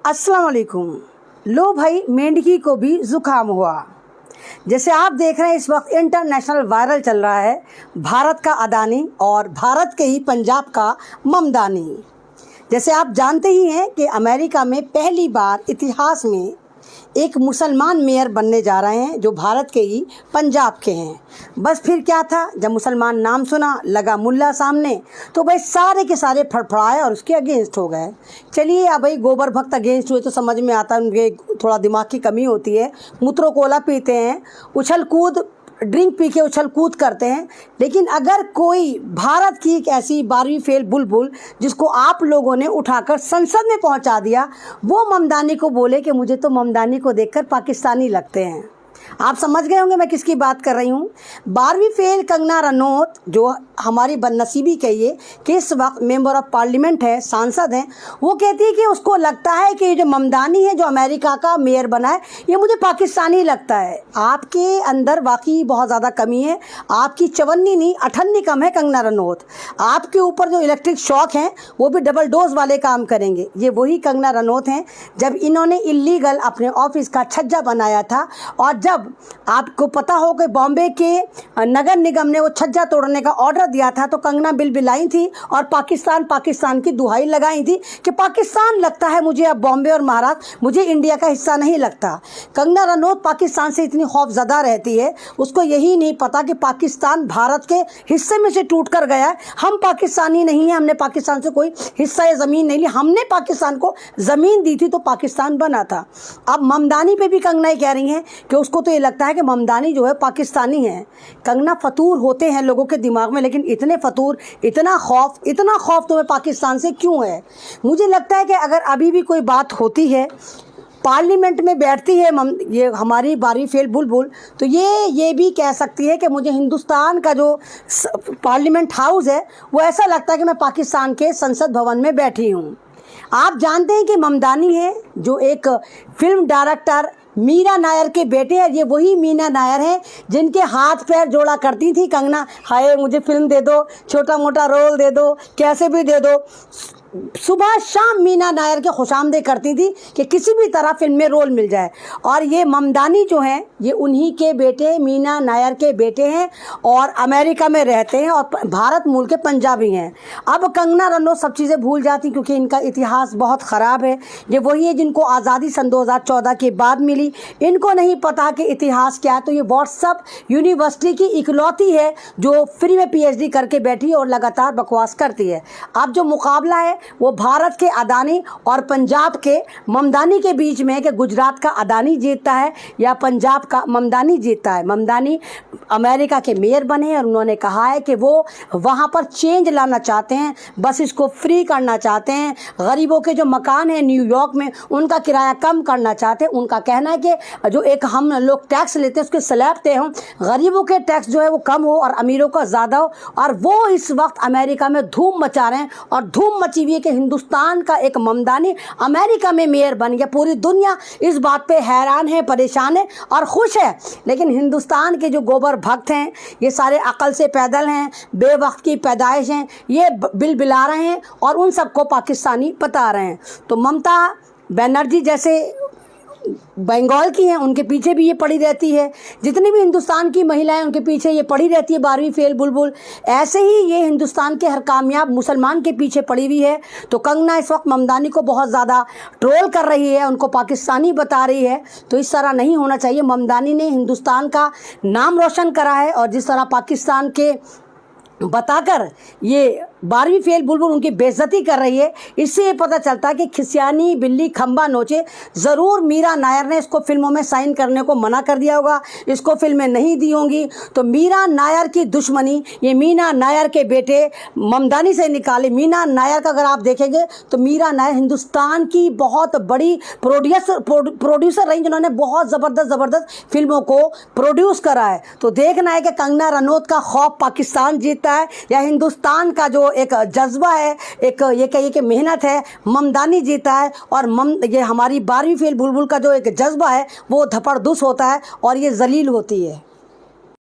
अस्सलाम वालेकुम। लो भाई, मेंढकी को भी ज़ुकाम हुआ। जैसे आप देख रहे हैं इस वक्त इंटरनेशनल वायरल चल रहा है भारत का अदानी और भारत के ही पंजाब का ममदानी। जैसे आप जानते ही हैं कि अमेरिका में पहली बार इतिहास में एक मुसलमान मेयर बनने जा रहे हैं जो भारत के ही पंजाब के हैं। बस फिर क्या था, जब मुसलमान नाम सुना लगा मुल्ला सामने, तो भाई सारे के सारे फड़फड़ाए और उसके अगेंस्ट हो गए। चलिए अब भाई गोबर भक्त अगेंस्ट हुए तो समझ में आता है उनके थोड़ा दिमाग की कमी होती है। मूत्रो कोला पीते हैं, उछल कूद ड्रिंक पी के उछल कूद करते हैं। लेकिन अगर कोई भारत की एक ऐसी 12वीं फेल बुलबुल जिसको आप लोगों ने उठाकर संसद में पहुंचा दिया, वो ममदानी को बोले कि मुझे तो ममदानी को देखकर पाकिस्तानी लगते हैं। आप समझ गए होंगे मैं किसकी बात कर रही हूँ। 12वीं फेल कंगना रनौत, जो हमारी बदनसीबी कहिए कि इस वक्त मेंबर ऑफ पार्लियामेंट है, सांसद हैं, वो कहती है कि उसको लगता है कि ये जो ममदानी है जो अमेरिका का मेयर बना है, ये मुझे पाकिस्तानी लगता है। आपके अंदर वाकई बहुत ज़्यादा कमी है। आपकी चवन्नी नहीं 58 कम है कंगना रनौत। आपके ऊपर जो इलेक्ट्रिक शॉक हैं वो भी डबल डोज वाले काम करेंगे। ये वही कंगना रनौत हैं जब इन्होंने इलीगल अपने ऑफिस का छज्जा बनाया था, और जब आपको पता हो कि बॉम्बे के नगर निगम ने वो छज्जा तोड़ने का ऑर्डर दिया था, तो कंगना बिलबिलाई थी और पाकिस्तान की दुहाई लगाई थी कि पाकिस्तान लगता है मुझे, अब बॉम्बे और महाराष्ट्र मुझे इंडिया का हिस्सा नहीं लगता। कंगना रनौत पाकिस्तान से इतनी खौफजदा रहती है, उसको यही नहीं पता कि पाकिस्तान भारत के हिस्से में से टूट कर गया है। हम पाकिस्तानी नहीं हैं, हमने पाकिस्तान से कोई हिस्सा या ज़मीन नहीं ली, हमने पाकिस्तान को ज़मीन दी थी तो पाकिस्तान बना था। अब ममदानी पे भी कंगना ही कह रही हैं कि उसको तो ये लगता है कि ममदानी जो है पाकिस्तानी है। कंगना, फतूर होते हैं लोगों के दिमाग में, लेकिन इतने फतूर, इतना खौफ तुम्हें पाकिस्तान से क्यों है? मुझे लगता है कि अगर अभी भी कोई बात होती है, पार्लियामेंट में बैठती है ये हमारी 12वीं फेल बुलबुल, तो ये भी कह सकती है कि मुझे हिंदुस्तान का जो पार्लियामेंट हाउस है वो ऐसा लगता है कि मैं पाकिस्तान के संसद भवन में बैठी हूँ। आप जानते हैं कि ममदानी है जो एक फिल्म डायरेक्टर मीरा नायर के बेटे हैं। ये वही मीना नायर हैं जिनके हाथ पैर जोड़ा करती थी कंगना, हाय मुझे फिल्म दे दो, छोटा मोटा रोल दे दो, कैसे भी दे दो। सुबह शाम मीना नायर के खुशामदे करती थी कि किसी भी तरह फिल्म में रोल मिल जाए। और ये ममदानी जो हैं ये उन्हीं के बेटे, मीना नायर के बेटे हैं और अमेरिका में रहते हैं और भारत मूल के पंजाबी हैं। अब कंगना रनौत सब चीज़ें भूल जाती क्योंकि इनका इतिहास बहुत ख़राब है। ये वही है जिनको आज़ादी सन 2014 के बाद मिली। इनको नहीं पता कि इतिहास क्या है। तो ये व्हाट्सएप यूनिवर्सिटी की इकलौती है जो फ्री में PhD करके बैठी है और लगातार बकवास करती है। अब जो मुकाबला है वो भारत के अदानी और पंजाब के ममदानी के बीच में है कि गुजरात का अदानी जीतता है या पंजाब का ममदानी जीतता है। ममदानी अमेरिका के मेयर बने हैं और उन्होंने कहा है कि वो वहाँ पर चेंज लाना चाहते हैं, बस इसको फ्री करना चाहते हैं। गरीबों के जो मकान हैं न्यूयॉर्क में उनका किराया कम करना चाहते हैं। उनका कहना है कि जो एक हम लोग टैक्स लेते हैं उसके स्लैब तय हों, गरीबों के टैक्स जो है वो कम हो और अमीरों का ज़्यादा हो। और वो इस वक्त अमेरिका में धूम मचा रहे हैं और धूम मची हुई कि हिंदुस्तान का एक ममदानी अमेरिका में मेयर बन गया। पूरी दुनिया इस बात पे हैरान है, परेशान है और खुश है। लेकिन हिंदुस्तान के जो गोबर भक्त हैं, ये सारे अकल से पैदल हैं, बेवक्त की पैदाइश हैं, ये बिलबिला रहे हैं और उन सबको पाकिस्तानी बता रहे हैं। तो ममता बनर्जी जैसे बंगाल की हैं, उनके पीछे भी ये पड़ी रहती है। जितनी भी हिंदुस्तान की महिलाएं उनके पीछे ये पड़ी रहती है 12वीं फेल बुलबुल। ऐसे ही ये हिंदुस्तान के हर कामयाब मुसलमान के पीछे पड़ी हुई है। तो कंगना इस वक्त ममदानी को बहुत ज़्यादा ट्रोल कर रही है, उनको पाकिस्तानी बता रही है। तो इस तरह नहीं होना चाहिए। ममदानी ने हिंदुस्तान का नाम रोशन करा है और जिस तरह पाकिस्तान के बताकर ये 12वीं फेल बुलबुल उनकी बेइज्जती कर रही है, इससे ये पता चलता है कि खिसियानी बिल्ली खंबा नोचे। ज़रूर मीरा नायर ने इसको फिल्मों में साइन करने को मना कर दिया होगा, इसको फिल्में नहीं दी होंगी। तो मीरा नायर की दुश्मनी ये मीना नायर के बेटे ममदानी से निकाले। मीना नायर का अगर आप देखेंगे तो मीरा नायर हिंदुस्तान की बहुत बड़ी प्रोड्यूसर रही जिन्होंने बहुत ज़बरदस्त फिल्मों को प्रोड्यूस करा है। तो देखना है कि कंगना रनौत का खौफ पाकिस्तान जीतता है या हिंदुस्तान का जो एक जज्बा है, एक ये कहिए कि मेहनत है, ममदानी जीता है। और ये हमारी 12वीं फेल बुलबुल का जो एक जज्बा है वो धपड़धुस होता है और ये जलील होती है।